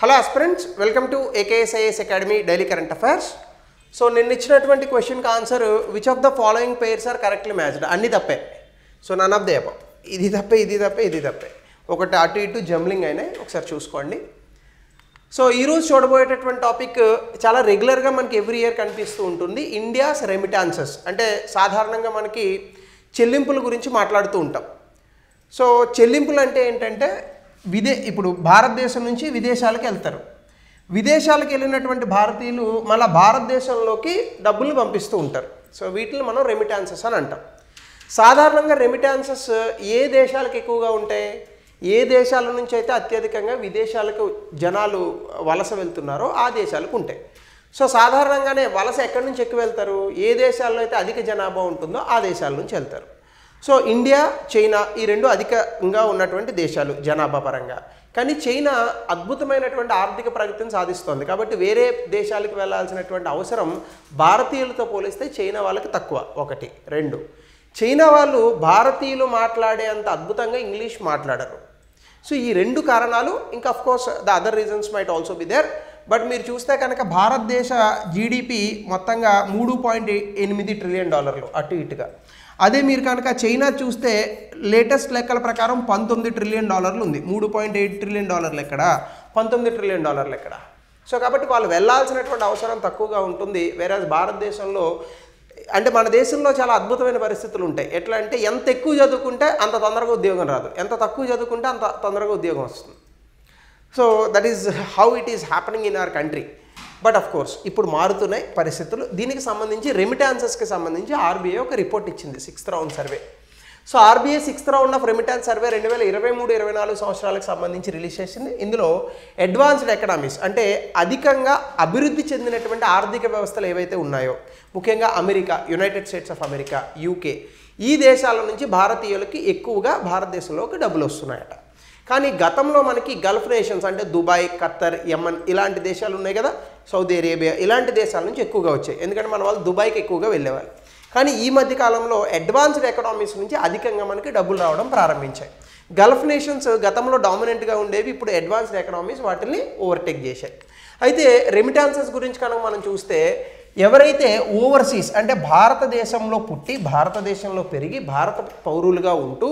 Hello aspirants, welcome to AKSIS Academy Daily Current Affairs. So నేను ఇచ్చినటువంటి question కి answer which of the following pairs are correctly matched అన్ని తప్పే. So none of the above. ఇది తప్పే. ఒకటి అటు ఇటు జంబ్లింగ్ అయినాయి, ఒకసారి చూసుకోండి. సో ఈ రోజు చూడబోయేటటువంటి టాపిక్ చాలా రెగ్యులర్ గా మనకి ఎవ్రీ ఇయర్ కనిపిస్తూ ఉంటుంది. ఇండియాస్ రెమిటాన్సెస్ అంటే సాధారణంగా మనకి చెల్లింపుల గురించి మాట్లాడుతూ ఉంటాం. సో చెల్లింపులు అంటే ఏంటంటే ఇప్పుడు భారతదేశం నుంచి విదేశాలకు వెళ్తారు. విదేశాలకు వెళ్ళినటువంటి భారతీయులు మళ్ళీ భారతదేశంలోకి డబ్బులు పంపిస్తూ ఉంటారు. సో వీటిని మనం రెమిటాన్సెస్ అని అంటాం. సాధారణంగా రెమిటాన్సెస్ ఏ దేశాలకు ఎక్కువగా ఉంటాయి? ఏ దేశాల నుంచి అయితే అత్యధికంగా విదేశాలకు జనాలు వలస వెళ్తున్నారో ఆ దేశాలకు ఉంటాయి. సో సాధారణంగానే వలస ఎక్కడి నుంచి ఎక్కువ వెళ్తారు? ఏ దేశాల్లో అయితే అధిక జనాభా ఉంటుందో ఆ దేశాల నుంచి వెళ్తారు. సో ఇండియా, చైనా ఈ రెండు అధికంగా ఉన్నటువంటి దేశాలు జనాభా పరంగా. కానీ చైనా అద్భుతమైనటువంటి ఆర్థిక ప్రగతిని సాధిస్తోంది. కాబట్టి వేరే దేశాలకు వెళ్ళాల్సినటువంటి అవసరం భారతీయులతో పోలిస్తే చైనా వాళ్ళకి తక్కువ. ఒకటి. రెండు, చైనా వాళ్ళు భారతీయులు మాట్లాడే అంత అద్భుతంగా ఇంగ్లీష్ మాట్లాడరు. సో ఈ రెండు కారణాలు, ఇంకా of course the other reasons might also be there. But మీరు చూస్తే కనుక భారతదేశ జీడిపి మొత్తంగా $3.8 ట్రిలియన్ అటు ఇటుగా. అదే మీరు కనుక చైనా చూస్తే లేటెస్ట్ లెక్కల ప్రకారం $19 ట్రిలియన్ ఉంది. $3.8 ట్రిలియన్ ఎక్కడ, $19 ట్రిలియన్ ఎక్కడ. సో కాబట్టి వాళ్ళు వెళ్ళాల్సినటువంటి అవసరం తక్కువగా ఉంటుంది. వేరే భారతదేశంలో అంటే మన దేశంలో చాలా అద్భుతమైన పరిస్థితులు ఉంటాయి. ఎట్లా అంటే ఎంత ఎక్కువ చదువుకుంటే అంత తొందరగా ఉద్యోగం రాదు, ఎంత తక్కువ చదువుకుంటే అంత తొందరగా ఉద్యోగం వస్తుంది. So that is how it is happening in our country. But of course ఇప్పుడు మారుతున్నాయి పరిస్థితులు. దీనికి సంబంధించి రెమిటాన్సెస్కి సంబంధించి ఆర్బీఐ ఒక రిపోర్ట్ ఇచ్చింది, 6th round survey. So RBI 6th round of remittance survey 2023-24 సంవత్సరాలకు సంబంధించి రిలీజ్ చేసింది. ఇందులో అడ్వాన్స్డ్ ఎకనామీస్ అంటే అధికంగా అభివృద్ధి చెందినటువంటి ఆర్థిక వ్యవస్థలు ఏవైతే ఉన్నాయో, ముఖ్యంగా America, United States of America, UK, ఈ దేశాల నుంచి భారతీయులకి ఎక్కువగా భారతదేశంలోకి డబ్బులు వస్తున్నాయట. కానీ గతంలో మనకి గల్ఫ్ నేషన్స్ అంటే దుబాయ్, ఖత్తర్, యమన్ ఇలాంటి దేశాలు ఉన్నాయి కదా, సౌదీ అరేబియా ఇలాంటి దేశాల నుంచి ఎక్కువగా వచ్చాయి. ఎందుకంటే మన వాళ్ళు దుబాయ్కి ఎక్కువగా వెళ్ళేవాళ్ళు. కానీ ఈ మధ్య కాలంలో అడ్వాన్స్డ్ ఎకనామీస్ నుంచి అధికంగా మనకి డబ్బులు రావడం ప్రారంభించాయి. గల్ఫ్ నేషన్స్ గతంలో డామినెంట్గా ఉండేవి, ఇప్పుడు అడ్వాన్స్డ్ ఎకనామీస్ వాటిని ఓవర్టేక్ చేశాయి. అయితే రెమిటాన్సెస్ గురించి కనుక మనం చూస్తే ఎవరైతే ఓవర్సీస్ అంటే భారతదేశంలో పుట్టి భారతదేశంలో పెరిగి భారత పౌరులుగా ఉంటూ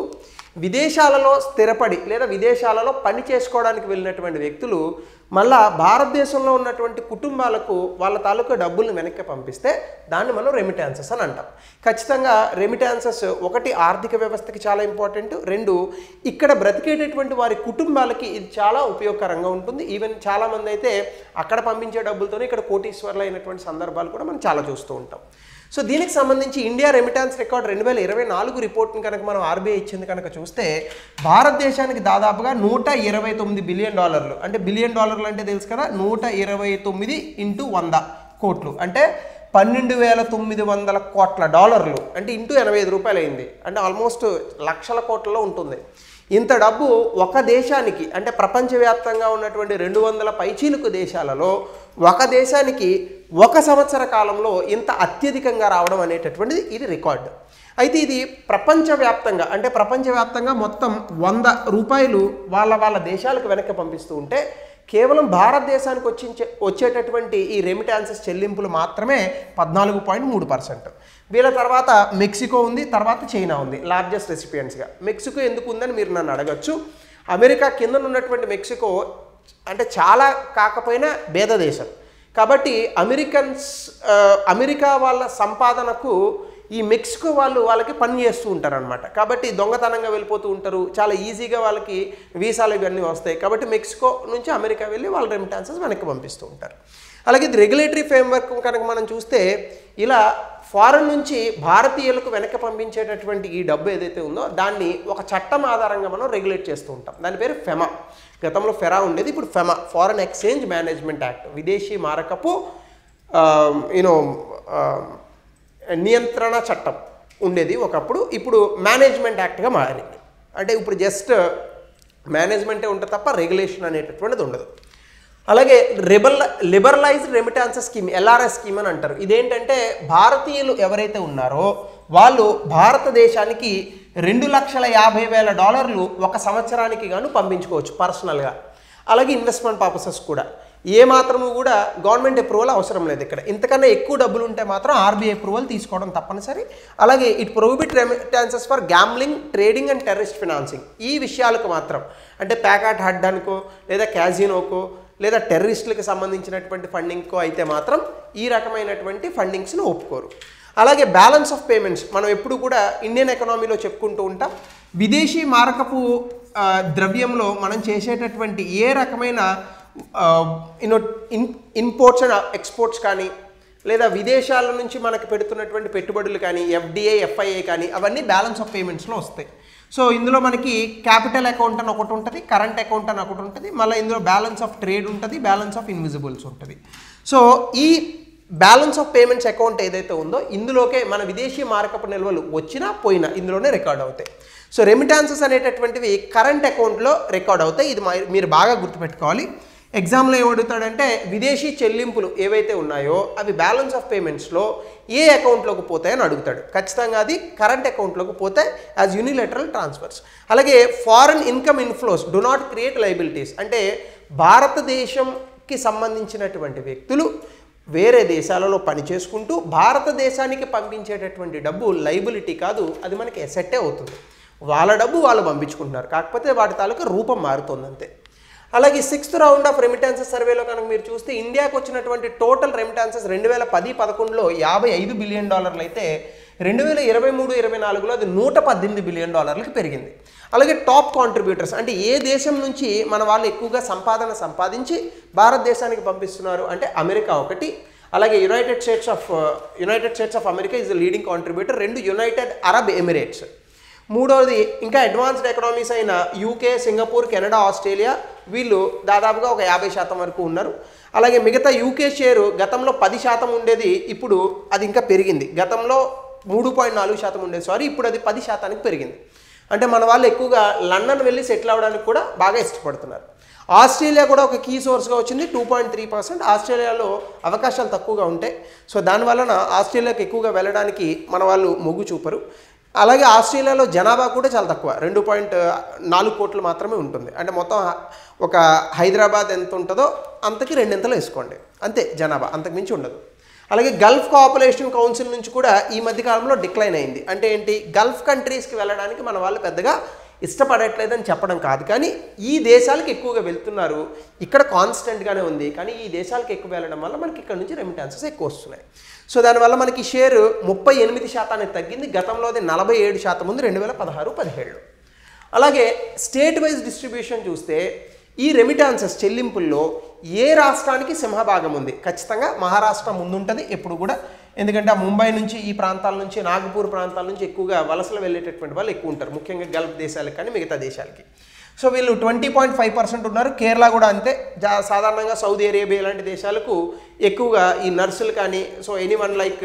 విదేశాలలో స్థిరపడి లేదా విదేశాలలో పని చేసుకోవడానికి వెళ్ళినటువంటి వ్యక్తులు మళ్ళా భారతదేశంలో ఉన్నటువంటి కుటుంబాలకు వాళ్ళ తాలూకా డబ్బులను వెనక్కి పంపిస్తే దాన్ని మనం రెమిటాన్సెస్ అని అంటాం. ఖచ్చితంగా రెమిటాన్సెస్ ఒకటి ఆర్థిక వ్యవస్థకి చాలా ఇంపార్టెంట్, రెండు ఇక్కడ బ్రతికేటటువంటి వారి కుటుంబాలకి ఇది చాలా ఉపయోగకరంగా ఉంటుంది. ఈవెన్ చాలామంది అయితే అక్కడ పంపించే డబ్బులతోనే ఇక్కడ కోటీశ్వర్లు అయినటువంటి సందర్భాలు కూడా మనం చాలా చూస్తూ ఉంటాం. సో దీనికి సంబంధించి ఇండియా రెమిటాన్స్ రికార్డ్ 2024 రిపోర్ట్ని కనుక మనం ఆర్బీఐ ఇచ్చింది కనుక చూస్తే భారతదేశానికి దాదాపుగా $129 బిలియన్ అంటే బిలియన్ డాలర్లు అంటే తెలుసు కదా, 129 × 100 కోట్లు అంటే $12,900 కోట్ల అంటే ఇంటూ 85 రూపాయలు అయింది. అంటే ఆల్మోస్ట్ లక్షల కోట్లలో ఉంటుంది. ఇంత డబ్బు ఒక దేశానికి అంటే ప్రపంచవ్యాప్తంగా ఉన్నటువంటి 200 పైచీలకు దేశాలలో ఒక దేశానికి ఒక సంవత్సర కాలంలో ఇంత అత్యధికంగా రావడం అనేటటువంటిది ఇది రికార్డు. అయితే ఇది ప్రపంచవ్యాప్తంగా అంటే ప్రపంచవ్యాప్తంగా మొత్తం 100 రూపాయలు వాళ్ళ దేశాలకు వెనక్కి పంపిస్తూ ఉంటే కేవలం భారతదేశానికి వచ్చేటటువంటి ఈ రెమిటాన్సెస్ చెల్లింపులు మాత్రమే 14.3%. వీళ్ళ తర్వాత మెక్సికో ఉంది, తర్వాత చైనా ఉంది లార్జెస్ట్ రెసిపియెంట్స్గా. మెక్సికో ఎందుకు ఉందని మీరు నన్ను అడగచ్చు. అమెరికా కింద ఉన్నటువంటి మెక్సికో అంటే చాలా కాకపోయినా పేద దేశం కాబట్టి అమెరికా వాళ్ళ సంపాదనకు ఈ మెక్సికో వాళ్ళకి పని చేస్తూ ఉంటారనమాట. కాబట్టి దొంగతనంగా వెళ్ళిపోతూ ఉంటారు, చాలా ఈజీగా వాళ్ళకి వీసాలు ఇవన్నీ వస్తాయి. కాబట్టి మెక్సికో నుంచి అమెరికా వెళ్ళి వాళ్ళ రెమిటాన్సెస్ వెనక్కి పంపిస్తూ ఉంటారు. అలాగే రెగ్యులేటరీ ఫ్రేమ్వర్క్ కనుక మనం చూస్తే ఇలా ఫారెన్ నుంచి భారతీయులకు వెనక్కి పంపించేటటువంటి ఈ డబ్బు ఏదైతే ఉందో దాన్ని ఒక చట్టం ఆధారంగా మనం రెగ్యులేట్ చేస్తూ ఉంటాం. దాని పేరు ఫెమా. గతంలో ఫెరా ఉండేది, ఇప్పుడు FEMA, foreign exchange management act, విదేశీ మారకపు నియంత్రణ చట్టం ఉండేది ఒకప్పుడు. ఇప్పుడు మేనేజ్మెంట్ యాక్ట్గా మారింది. అంటే ఇప్పుడు జస్ట్ మేనేజ్మెంటే ఉంటుంది తప్ప రెగ్యులేషన్ అనేటటువంటిది ఉండదు. అలాగే లిబరలైజ్డ్ రెమిటాన్సెస్ స్కీమ్, ఎల్ఆర్ఎస్ స్కీమ్ అని అంటారు. ఇదేంటంటే భారతీయులు ఎవరైతే ఉన్నారో వాళ్ళు భారతదేశానికి $2,50,000 ఒక సంవత్సరానికి గాను పంపించుకోవచ్చు పర్సనల్గా. అలాగే ఇన్వెస్ట్మెంట్ పర్పసెస్ కూడా ఏ మాత్రము కూడా గవర్నమెంట్ అప్రూవల్ అవసరం లేదు ఇక్కడ. ఇంతకన్నా ఎక్కువ డబ్బులు ఉంటే మాత్రం ఆర్బీఐ అప్రూవల్ తీసుకోవడం తప్పనిసరి. అలాగే it prohibit remittances for gambling, trading and terrorist financing. ఈ విషయాలకు మాత్రం అంటే ప్యాకాట్ హడ్డానికో లేదా క్యాజినోకో లేదా టెర్రరిస్టులకు సంబంధించినటువంటి ఫండింగ్కో అయితే మాత్రం ఈ రకమైనటువంటి ఫండింగ్స్ను ఒప్పుకోరు. అలాగే బ్యాలెన్స్ ఆఫ్ పేమెంట్స్ మనం ఎప్పుడు కూడా ఇండియన్ ఎకనామీలో చెప్పుకుంటూ ఉంటాం. విదేశీ మారకపు ద్రవ్యంలో మనం చేసేటటువంటి ఏ రకమైన ఇంపోర్ట్స్ అండ్ ఎక్స్పోర్ట్స్ కానీ లేదా విదేశాల నుంచి మనకు పెడుతున్నటువంటి పెట్టుబడులు కానీ ఎఫ్డిఐ, ఎఫ్ఐఐ కానీ అవన్నీ బ్యాలెన్స్ ఆఫ్ పేమెంట్స్లో వస్తాయి. సో ఇందులో మనకి క్యాపిటల్ అకౌంట్ అని ఒకటి ఉంటుంది, కరెంట్ అకౌంట్ అని ఒకటి ఉంటుంది, మళ్ళీ ఇందులో బ్యాలెన్స్ ఆఫ్ ట్రేడ్ ఉంటుంది, బ్యాలెన్స్ ఆఫ్ ఇన్విజిబుల్స్ ఉంటుంది. సో ఈ బ్యాలెన్స్ ఆఫ్ పేమెంట్స్ అకౌంట్ ఏదైతే ఉందో ఇందులోకే మన విదేశీ మారకపు నిల్వలు వచ్చినా పోయినా ఇందులోనే రికార్డ్ అవుతాయి. సో రెమిటాన్సెస్ అనేటటువంటివి కరెంట్ అకౌంట్లో రికార్డ్ అవుతాయి. ఇది మీరు బాగా గుర్తుపెట్టుకోవాలి. ఎగ్జామ్లో ఏమడుగుతాడంటే విదేశీ చెల్లింపులు ఏవైతే ఉన్నాయో అవి బ్యాలెన్స్ ఆఫ్ పేమెంట్స్లో ఏ అకౌంట్లోకి పోతాయని అడుగుతాడు. ఖచ్చితంగా అది కరెంట్ అకౌంట్లోకి పోతాయి యాజ్ యూనిలేటరల్ ట్రాన్స్ఫర్స్. అలాగే foreign income inflows do not create liabilities. అంటే భారతదేశంకి సంబంధించినటువంటి వ్యక్తులు వేరే దేశాలలో పనిచేసుకుంటూ భారతదేశానికి పంపించేటటువంటి డబ్బు లయబిలిటీ కాదు, అది మనకి ఎసెట్టే అవుతుంది. వాళ్ళ డబ్బు వాళ్ళు పంపించుకుంటున్నారు, కాకపోతే వాటి తాలూకా రూపం మారుతుంది అంతే. అలాగే 6th రౌండ్ ఆఫ్ రెమిటాన్సెస్ సర్వేలో కనుక మీరు చూస్తే ఇండియాకు వచ్చినటువంటి టోటల్ రెమిటాన్సెస్ 2010-11లో $55 బిలియన్ అయితే 2023-24లో అది $118 బిలియన్ పెరిగింది. అలాగే టాప్ కాంట్రిబ్యూటర్స్ అంటే ఏ దేశం నుంచి మన వాళ్ళు ఎక్కువగా సంపాదన సంపాదించి భారతదేశానికి పంపిస్తున్నారు అంటే అమెరికా ఒకటి, అలాగే United States of America is the leading contributor, 2 United Arab Emirates, 3వది ఇంకా అడ్వాన్స్డ్ ఎకనామీస్ అయిన యూకే, సింగపూర్, కెనడా, ఆస్ట్రేలియా వీళ్ళు దాదాపుగా ఒక 50% వరకు ఉన్నారు. అలాగే మిగతా యూకే షేరు గతంలో 10% ఉండేది, ఇప్పుడు అది ఇంకా పెరిగింది. గతంలో 3.4% ఉండేది, ఇప్పుడు అది 10%కి పెరిగింది. అంటే మన వాళ్ళు ఎక్కువగా లండన్ వెళ్ళి సెటిల్ అవ్వడానికి కూడా బాగా ఇష్టపడుతున్నారు. ఆస్ట్రేలియా కూడా ఒక కీ సోర్స్గా వచ్చింది, 2.3%. ఆస్ట్రేలియాలో అవకాశాలు తక్కువగా ఉంటాయి. సో దానివలన ఆస్ట్రేలియాకి ఎక్కువగా వెళ్ళడానికి మన వాళ్ళు మొగ్గు చూపరు. అలాగే ఆస్ట్రేలియాలో జనాభా కూడా చాలా తక్కువ, 2.4 కోట్లు మాత్రమే ఉంటుంది. అంటే మొత్తం ఒక హైదరాబాద్ ఎంత ఉంటుందో అంతకి 2 వేసుకోండి అంతే జనాభా, అంతకు మించి ఉండదు. అలాగే గల్ఫ్ కోఆపరేషన్ కౌన్సిల్ నుంచి కూడా ఈ మధ్యకాలంలో డిక్లైన్ అయింది. అంటే ఏంటి, గల్ఫ్ కంట్రీస్కి వెళ్ళడానికి మన వాళ్ళు పెద్దగా ఇష్టపడట్లేదని చెప్పడం కాదు, కానీ ఈ దేశాలకు ఎక్కువగా వెళ్తున్నారు. ఇక్కడ కాన్స్టెంట్గానే ఉంది, కానీ ఈ దేశాలకు ఎక్కువ వెళ్ళడం వల్ల మనకి ఇక్కడ నుంచి రెమిటాన్సెస్ ఎక్కువ వస్తున్నాయి. సో దానివల్ల మనకి షేరు 38% తగ్గింది. గతంలో అది 47% ఉంది 2016-17. అలాగే స్టేట్ వైజ్ డిస్ట్రిబ్యూషన్ చూస్తే ఈ రెమిటాన్సెస్ చెల్లింపుల్లో ఏ రాష్ట్రానికి సింహభాగం ఉంది? ఖచ్చితంగా మహారాష్ట్ర ముందుంటుంది ఎప్పుడు కూడా. ఎందుకంటే ముంబై నుంచి ఈ ప్రాంతాల నుంచి నాగపూర్ ప్రాంతాల నుంచి ఎక్కువగా వలసలు వెళ్ళేటటువంటి వాళ్ళు ఎక్కువ ఉంటారు, ముఖ్యంగా గల్ఫ్ దేశాలకు కానీ మిగతా దేశాలకి. సో వీళ్ళు 20.5% ఉన్నారు. కేరళ కూడా అంతే. సాధారణంగా సౌదీ అరేబియా లాంటి దేశాలకు ఎక్కువగా ఈ నర్సులు కానీ so anyone like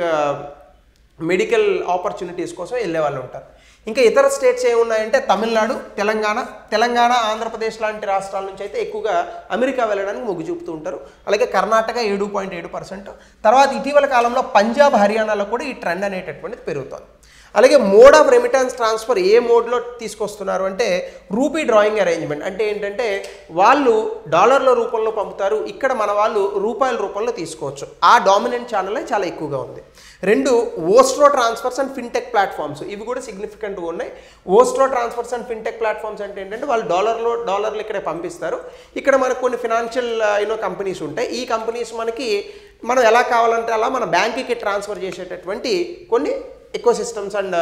medical opportunities కోసం వెళ్ళే వాళ్ళు ఉంటారు. ఇంకా ఇతర స్టేట్స్ ఏమున్నాయంటే తమిళనాడు, తెలంగాణ, ఆంధ్రప్రదేశ్ లాంటి రాష్ట్రాల నుంచి అయితే ఎక్కువగా అమెరికా వెళ్ళడానికి మొగ్గు చూపుతూ ఉంటారు. అలాగే కర్ణాటక 7.7%. తర్వాత ఇటీవల కాలంలో పంజాబ్, హర్యానాలో కూడా ఈ ట్రెండ్ అనేటటువంటిది పెరుగుతుంది. అలాగే మోడ్ ఆఫ్ రెమిటాన్స్ ట్రాన్స్ఫర్ ఏ మోడ్లో తీసుకొస్తున్నారు అంటే రూపీ డ్రాయింగ్ అరేంజ్మెంట్. అంటే ఏంటంటే వాళ్ళు డాలర్ల రూపంలో పంపుతారు, ఇక్కడ మన వాళ్ళు రూపాయల రూపంలో తీసుకోవచ్చు. ఆ డామినెంట్ ఛానలే చాలా ఎక్కువగా ఉంది. 2 ఓస్ట్రో ట్రాన్స్ఫర్స్ అండ్ ఫిన్టెక్ ప్లాట్ఫామ్స్, ఇవి కూడా సిగ్నిఫికెంట్గా ఉన్నాయి. ఓస్ట్రో ట్రాన్స్ఫర్స్ అండ్ ఫిన్టెక్ ప్లాట్ఫామ్స్ అంటే ఏంటంటే వాళ్ళు డాలర్లు ఇక్కడే పంపిస్తారు. ఇక్కడ మనకు కొన్ని ఫినాన్షియల్ కంపెనీస్ ఉంటాయి. ఈ కంపెనీస్ మనకి మనం ఎలా కావాలంటే అలా మన బ్యాంకుకి ట్రాన్స్ఫర్ చేసేటటువంటి కొన్ని ఎకో సిస్టమ్స్ అండ్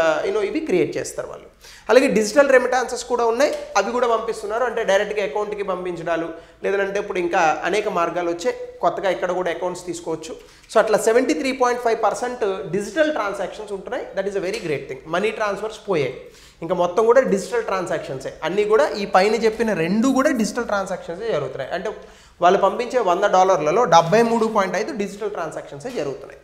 ఇవి క్రియేట్ చేస్తారు వాళ్ళు. అలాగే డిజిటల్ రెమిటాన్సెస్ కూడా ఉన్నాయి, అవి కూడా పంపిస్తున్నారు. అంటే డైరెక్ట్గా అకౌంట్కి పంపించడాలు, లేదంటే ఇప్పుడు ఇంకా అనేక మార్గాలు వచ్చాయి, కొత్తగా ఇక్కడ కూడా అకౌంట్స్ తీసుకోవచ్చు. సో అట్లా 73.5% డిజిటల్ ట్రాన్సాక్షన్స్ ఉంటున్నాయి. That is a very great thing. Money transfers పోయాయి, ఇంకా మొత్తం కూడా డిజిటల్ ట్రాన్సాక్షన్సే. అన్నీ కూడా ఈ పైన చెప్పిన 2 కూడా డిజిటల్ ట్రాన్సాక్షన్సే జరుగుతున్నాయి. అంటే వాళ్ళు పంపించే $100 73.5 డిజిటల్ ట్రాన్సాక్షన్సే జరుగుతున్నాయి.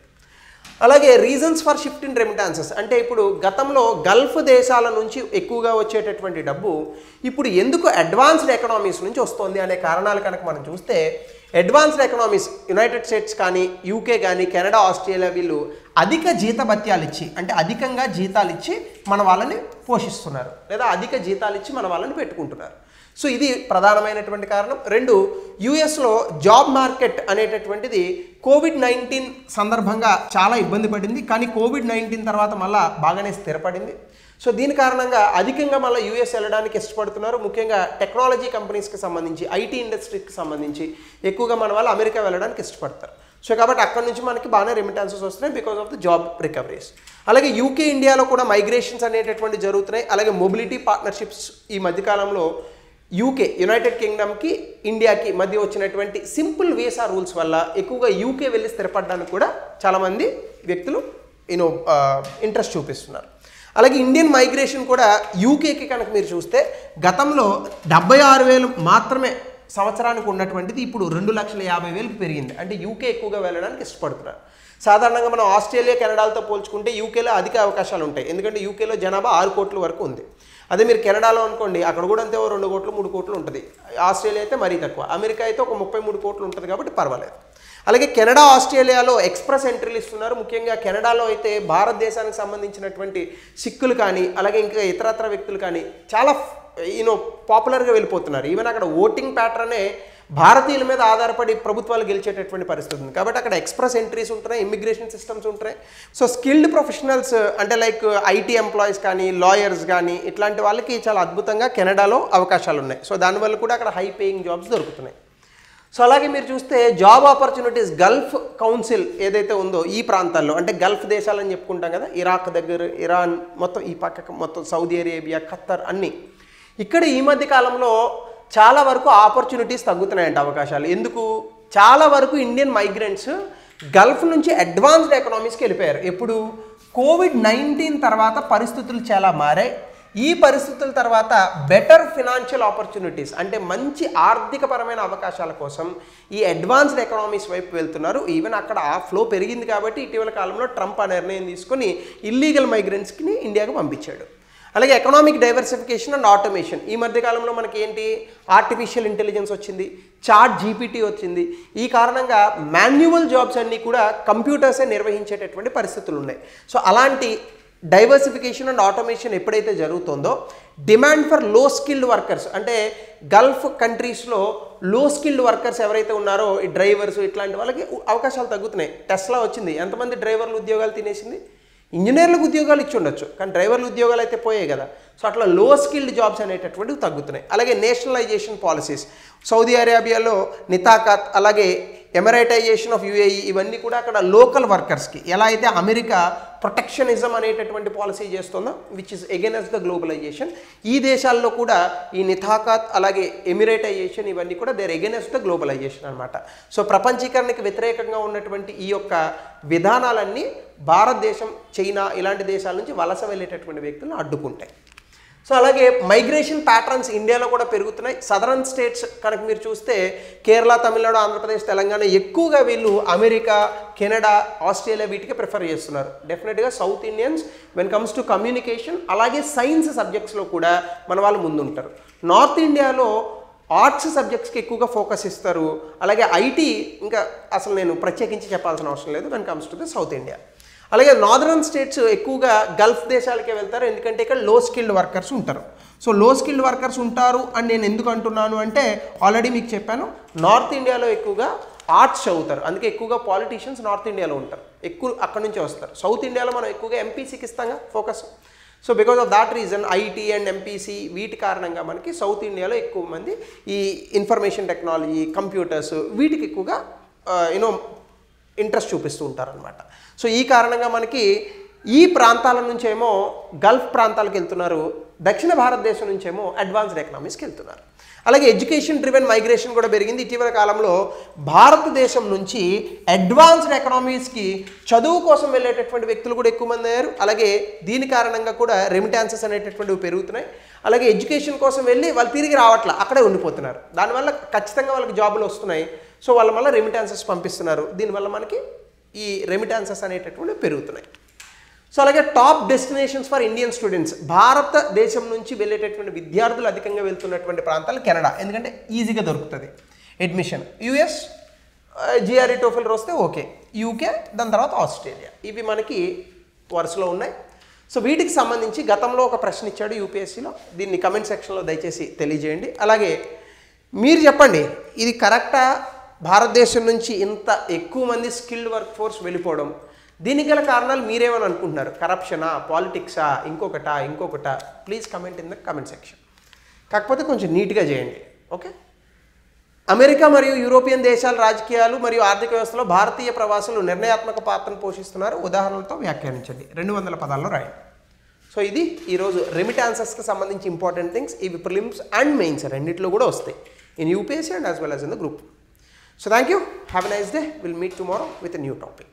అలాగే రీజన్స్ ఫర్ షిఫ్ట్ ఇన్ రెమిటాన్సెస్ అంటే ఇప్పుడు గతంలో గల్ఫ్ దేశాల నుంచి ఎక్కువగా వచ్చేటటువంటి డబ్బు ఇప్పుడు ఎందుకు అడ్వాన్స్డ్ ఎకనామీస్ నుంచి వస్తుంది అనే కారణాలు కనుక మనం చూస్తే, అడ్వాన్స్డ్ ఎకనామీస్ యునైటెడ్ స్టేట్స్ కానీ యూకే కానీ కెనడా, ఆస్ట్రేలియా వీళ్ళు అధిక జీతభత్యాలు ఇచ్చి అంటే అధికంగా జీతాలు ఇచ్చి మన వాళ్ళని పోషిస్తున్నారు, లేదా అధిక జీతాలు ఇచ్చి మన వాళ్ళని పెట్టుకుంటున్నారు. సో ఇది ప్రధానమైనటువంటి కారణం. రెండు, యుఎస్లో జాబ్ మార్కెట్ అనేటటువంటిది కోవిడ్-19 సందర్భంగా చాలా ఇబ్బంది పడింది, కానీ కోవిడ్-19 తర్వాత మళ్ళీ బాగానే స్థిరపడింది. సో దీని కారణంగా అధికంగా మళ్ళీ యూఎస్ వెళ్ళడానికి ఇష్టపడుతున్నారు. ముఖ్యంగా టెక్నాలజీ కంపెనీస్కి సంబంధించి, ఐటీ ఇండస్ట్రీకి సంబంధించి ఎక్కువగా మన వాళ్ళు అమెరికా వెళ్ళడానికి ఇష్టపడతారు. సో కాబట్టి అక్కడ నుంచి మనకి బాగానే రెమిటాన్సెస్ వస్తున్నాయి because of the job recoveries. అలాగే యూకే, ఇండియాలో కూడా మైగ్రేషన్స్ అనేటటువంటి జరుగుతున్నాయి. అలాగే మొబిలిటీ పార్ట్నర్షిప్స్ ఈ మధ్యకాలంలో యూకే, యునైటెడ్ కింగ్డమ్కి ఇండియాకి మధ్య వచ్చినటువంటి సింపుల్ వీసా రూల్స్ వల్ల ఎక్కువగా యూకే వెళ్ళి స్థిరపడడానికి కూడా చాలామంది వ్యక్తులు ఇంట్రెస్ట్ చూపిస్తున్నారు. అలాగే ఇండియన్ మైగ్రేషన్ కూడా యూకేకి కనుక మీరు చూస్తే గతంలో 76,000 మాత్రమే సంవత్సరానికి ఉన్నటువంటిది ఇప్పుడు 2,50,000కి పెరిగింది. అంటే యూకే ఎక్కువగా వెళ్ళడానికి ఇష్టపడుతున్నారు. సాధారణంగా మనం ఆస్ట్రేలియా, కెనడాలతో పోల్చుకుంటే యూకేలో అధిక అవకాశాలు ఉంటాయి. ఎందుకంటే యూకేలో జనాభా 6 కోట్ల వరకు ఉంది. అదే మీరు కెనడాలో అనుకోండి, అక్కడ కూడా అంతే 2 కోట్లు 3 కోట్లు ఉంటుంది. ఆస్ట్రేలియా అయితే మరీ తక్కువ. అమెరికా అయితే ఒక 33 కోట్లు ఉంటుంది కాబట్టి పర్వాలేదు. అలాగే కెనడా, ఆస్ట్రేలియాలో ఎక్స్ప్రెస్ ఎంట్రీలు ఇస్తున్నారు. ముఖ్యంగా కెనడాలో అయితే భారతదేశానికి సంబంధించినటువంటి సిక్కులు కానీ అలాగే ఇంకా ఇతరత్ర వ్యక్తులు కానీ చాలా పాపులర్గా వెళ్ళిపోతున్నారు. ఈవెన్ అక్కడ ఓటింగ్ ప్యాటర్నే భారతీయుల మీద ఆధారపడి ప్రభుత్వాలు గెలిచేటటువంటి పరిస్థితి ఉంది. కాబట్టి అక్కడ ఎక్స్ప్రెస్ ఎంట్రీస్ ఉంటున్నాయి, ఇమిగ్రేషన్ సిస్టమ్స్ ఉంటున్నాయి. సో స్కిల్డ్ ప్రొఫెషనల్స్ అంటే లైక్ ఐటీ ఎంప్లాయీస్ కానీ, లాయర్స్ కానీ ఇట్లాంటి వాళ్ళకి చాలా అద్భుతంగా కెనడాలో అవకాశాలు ఉన్నాయి. సో దానివల్ల కూడా అక్కడ హై పేయింగ్ జాబ్స్ దొరుకుతున్నాయి. సో అలాగే మీరు చూస్తే జాబ్ ఆపర్చునిటీస్ గల్ఫ్ కౌన్సిల్ ఏదైతే ఉందో ఈ ప్రాంతాల్లో, అంటే గల్ఫ్ దేశాలని చెప్పుకుంటాం కదా, ఇరాక్ దగ్గర, ఇరాన్, మొత్తం ఈ పక్క మొత్తం సౌదీ అరేబియా, ఖత్తర్ అన్నీ, ఇక్కడ ఈ మధ్య కాలంలో చాలా వరకు ఆపర్చునిటీస్ తగ్గుతున్నాయంట అవకాశాలు. ఎందుకు? చాలా వరకు ఇండియన్ మైగ్రెంట్స్ గల్ఫ్ నుంచి అడ్వాన్స్డ్ ఎకనామీస్కి వెళ్ళిపోయారు. ఎప్పుడు? కోవిడ్-19 తర్వాత పరిస్థితులు చాలా మారాయి. ఈ పరిస్థితుల తర్వాత బెటర్ ఫినాన్షియల్ ఆపర్చునిటీస్ అంటే మంచి ఆర్థికపరమైన అవకాశాల కోసం ఈ అడ్వాన్స్డ్ ఎకనామీస్ వైపు వెళ్తున్నారు. ఈవెన్ అక్కడ ఆ ఫ్లో పెరిగింది కాబట్టి ఇటీవల కాలంలో ట్రంప్ ఆ నిర్ణయం తీసుకొని ఇల్లీగల్ మైగ్రెంట్స్కి ఇండియాకు పంపించాడు. అలాగే ఎకనామిక్ డైవర్సిఫికేషన్ అండ్ ఆటోమేషన్, ఈ మధ్యకాలంలో మనకి ఏంటి, ఆర్టిఫిషియల్ ఇంటెలిజెన్స్ వచ్చింది, చాట్ జీపీటీ వచ్చింది. ఈ కారణంగా మాన్యువల్ జాబ్స్ అన్నీ కూడా కంప్యూటర్సే నిర్వహించేటటువంటి పరిస్థితులు ఉన్నాయి. సో అలాంటి డైవర్సిఫికేషన్ అండ్ ఆటోమేషన్ ఎప్పుడైతే జరుగుతుందో డిమాండ్ ఫర్ లో స్కిల్డ్ వర్కర్స్, అంటే గల్ఫ్ కంట్రీస్లో లో స్కిల్డ్ వర్కర్స్ ఎవరైతే ఉన్నారో ఈ డ్రైవర్స్ ఇట్లాంటి వాళ్ళకి అవకాశాలు తగ్గుతున్నాయి. టెస్లా వచ్చింది, ఎంతమంది డ్రైవర్లు ఉద్యోగాలు తినేసింది? ఇంజనీర్లకు ఉద్యోగాలు ఇచ్చి ఉండొచ్చు, కానీ డ్రైవర్లు ఉద్యోగాలు అయితే పోయాయి కదా. సో అట్లా లో స్కిల్డ్ జాబ్స్ అనేటటువంటివి తగ్గుతున్నాయి. అలాగే నేషనలైజేషన్ పాలసీస్, సౌదీ అరేబియాలో నితాకాత్, అలాగే ఎమిరేటైజేషన్ ఆఫ్ యుఏఈ, ఇవన్నీ కూడా అక్కడ లోకల్ వర్కర్స్కి ఎలా అయితే అమెరికా ప్రొటెక్షనిజం అనేటటువంటి పాలసీ చేస్తుందో which is against the globalisation, ఈ దేశాల్లో కూడా ఈ నితాకాత్ అలాగే ఎమిరేటైజేషన్ ఇవన్నీ కూడా దేర్ అగైనెస్ట్ ద గ్లోబలైజేషన్ అనమాట. సో ప్రపంచీకరణకి వ్యతిరేకంగా ఉన్నటువంటి ఈ యొక్క విధానాలన్నీ భారతదేశం, చైనా ఇలాంటి దేశాల నుంచి వలస వెళ్ళేటటువంటి వ్యక్తులను అడ్డుకుంటాయి. సో అలాగే మైగ్రేషన్ ప్యాటర్న్స్ ఇండియాలో కూడా పెరుగుతున్నాయి. సదరన్ స్టేట్స్ కనుక మీరు చూస్తే కేరళ, తమిళనాడు, ఆంధ్రప్రదేశ్, తెలంగాణ ఎక్కువగా వీళ్ళు అమెరికా, కెనడా, ఆస్ట్రేలియా వీటికి ప్రిఫర్ చేస్తున్నారు. డెఫినెట్గా south Indians when comes to communication అలాగే సైన్స్ సబ్జెక్ట్స్లో కూడా మన వాళ్ళు ముందుంటారు. నార్త్ ఇండియాలో ఆర్ట్స్ సబ్జెక్ట్స్కి ఎక్కువగా ఫోకస్ ఇస్తారు. అలాగే ఐటీ ఇంకా అసలు నేను ప్రత్యేకించి చెప్పాల్సిన అవసరం లేదు when comes to the south India. అలాగే నార్దర్న్ స్టేట్స్ ఎక్కువగా గల్ఫ్ దేశాలకే వెళ్తారు, ఎందుకంటే ఇక్కడ లో స్కిల్డ్ వర్కర్స్ ఉంటారు. సో లో స్కిల్డ్ వర్కర్స్ ఉంటారు అని నేను ఎందుకు అంటున్నాను అంటే ఆల్రెడీ మీకు చెప్పాను, నార్త్ ఇండియాలో ఎక్కువగా ఆర్ట్స్ చదువుతారు, అందుకే ఎక్కువగా పాలిటీషియన్స్ నార్త్ ఇండియాలో ఉంటారు, ఎక్కువ అక్కడ నుంచే వస్తారు. సౌత్ ఇండియాలో మనం ఎక్కువగా ఎంపీసీకి ఇస్తాంగా focus. So because of that reason IT and MPC వీటి కారణంగా మనకి సౌత్ ఇండియాలో ఎక్కువ మంది ఈ ఇన్ఫర్మేషన్ టెక్నాలజీ, కంప్యూటర్స్ వీటికి ఎక్కువగా ఇంట్రెస్ట్ చూపిస్తూ ఉంటారనమాట. సో ఈ కారణంగా మనకి ఈ ప్రాంతాల నుంచేమో గల్ఫ్ ప్రాంతాలకు వెళ్తున్నారు, దక్షిణ భారతదేశం నుంచేమో అడ్వాన్స్డ్ ఎకనామీస్కి వెళ్తున్నారు. అలాగే ఎడ్యుకేషన్ డ్రివెన్ మైగ్రేషన్ కూడా పెరిగింది. ఇటీవల కాలంలో భారతదేశం నుంచి అడ్వాన్స్డ్ ఎకనామీస్కి చదువు కోసం వెళ్ళేటటువంటి వ్యక్తులు కూడా ఎక్కువ మంది అయ్యారు. అలాగే దీని కారణంగా కూడా రెమిటాన్సెస్ అనేటటువంటివి పెరుగుతున్నాయి. అలాగే ఎడ్యుకేషన్ కోసం వెళ్ళి వాళ్ళు తిరిగి రావట్లా, అక్కడే ఉండిపోతున్నారు. దానివల్ల ఖచ్చితంగా వాళ్ళకి జాబులు వస్తున్నాయి. సో వాళ్ళ వల్ల రెమిటాన్సెస్ పంపిస్తున్నారు. దీనివల్ల మనకి ఈ రెమిటాన్సెస్ అనేటటువంటివి పెరుగుతున్నాయి. సో అలాగే top destinations for Indian students, భారతదేశం నుంచి వెళ్ళేటటువంటి విద్యార్థులు అధికంగా వెళ్తున్నటువంటి ప్రాంతాలు కెనడా, ఎందుకంటే ఈజీగా దొరుకుతుంది అడ్మిషన్. యుఎస్ జిఆర్ఈ టోఫెల్ వస్తే ఓకే, యూకే, దాని తర్వాత ఆస్ట్రేలియా, ఇవి మనకి వరుసలో ఉన్నాయి. సో వీటికి సంబంధించి గతంలో ఒక ప్రశ్న ఇచ్చాడు యూపీఎస్సీలో, దీన్ని కమెంట్ సెక్షన్లో దయచేసి తెలియజేయండి. అలాగే మీరు చెప్పండి, ఇది కరెక్టా? భారతదేశం నుంచి ఇంత ఎక్కువ మంది స్కిల్డ్ వర్క్ ఫోర్స్ వెళ్ళిపోవడం, దీనికి గల కారణాలు మీరేమని అనుకుంటున్నారు? కరప్షనా, పాలిటిక్సా, ఇంకొకటా? Please comment in the comment section. కాకపోతే కొంచెం నీట్గా చేయండి, ఓకే? అమెరికా మరియు యూరోపియన్ దేశాల రాజకీయాలు మరియు ఆర్థిక వ్యవస్థలో భారతీయ ప్రవాసులు నిర్ణయాత్మక పాత్రను పోషిస్తున్నారు, ఉదాహరణలతో వ్యాఖ్యానించండి. 200 పదాల్లో రాయండి. సో ఇది ఈరోజు రెమిటాన్సెస్కి సంబంధించి ఇంపార్టెంట్ థింగ్స్. ఇవి ప్రిలిమ్స్ అండ్ మెయిన్స్ రెండిట్లో కూడా వస్తాయి, in UPSC and as well as in the group. So thank you, have a nice day. Will meet tomorrow with a new topic.